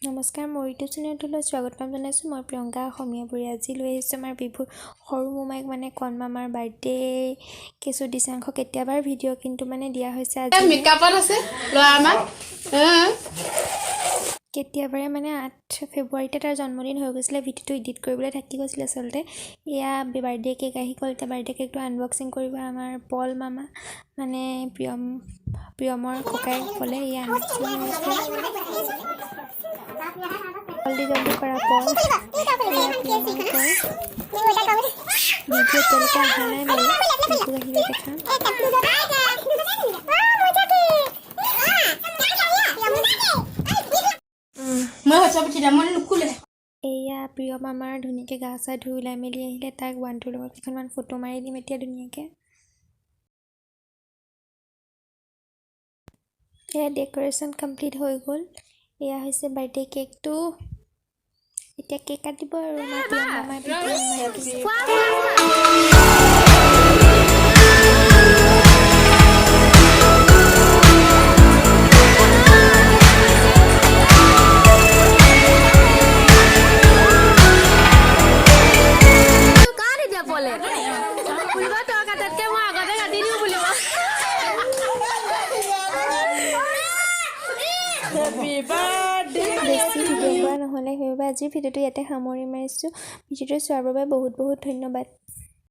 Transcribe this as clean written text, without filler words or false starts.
নমস্কাৰ, মোৰ ইউটিউব চেনেলটোলৈ স্বাগতম জনাইছোঁ। মই প্ৰিয়ংকা অসমীয়াপুৰী। আজি লৈ আহিছোঁ আমাৰ বিভুৰ সৰু মোমাইক কণমামাৰ বাৰ্থডে কিছু দিচাংশ কেতিয়াবাৰ ভিডিঅ' কিন্তু দিয়া হৈছে আজি মেকআপত আছে ল'ৰা আমাৰ কেতিয়াবাৰে 8 ফেব্ৰুৱাৰীতে তাৰ জন্মদিন হৈ গৈছিলে। ভিডিঅ'টো এডিট কৰিবলৈ থাকি গৈছিলে আচলতে। এয়া বাৰ্থডে কেক আহি গ'ল। এতিয়া বাৰ্থডে কেকটো আনবক্সিং কৰিব আমাৰ পল মামা প্ৰিয়মৰ ককায়েক ক'লে এয়া আনবক্সিং হৈছে। জলদি কৰা পল ভিডিঅ' এতিয়ালৈকে অহা নাই বাৰু, ভিডিঅ' আহিলে দেখাম। এয়া প্ৰিয় মামাৰ ধুনীয়াকৈ গা চা ধুই ওলাই মেলি আহিলে। তাক ওৱানটোৰ লগত কেইখনমান ফটো মাৰি দিম এতিয়া ধুনীয়াকৈ। এয়া ডেক'ৰেশ্যন কমপ্লিট হৈ গ'ল। এয়া হৈছে বাৰ্থডে কেকটো। এতিয়া কেক কাটিব আৰু আমাৰ প্ৰিয় মামাই বেছি ভিডিঅ' কৰা নহ'লে সেইবাবে আজিৰ ভিডিঅ'টো ইয়াতে সামৰি মাৰিছোঁ। ভিডিঅ'টো চোৱাৰ বাবে বহুত বহুত ধন্যবাদ।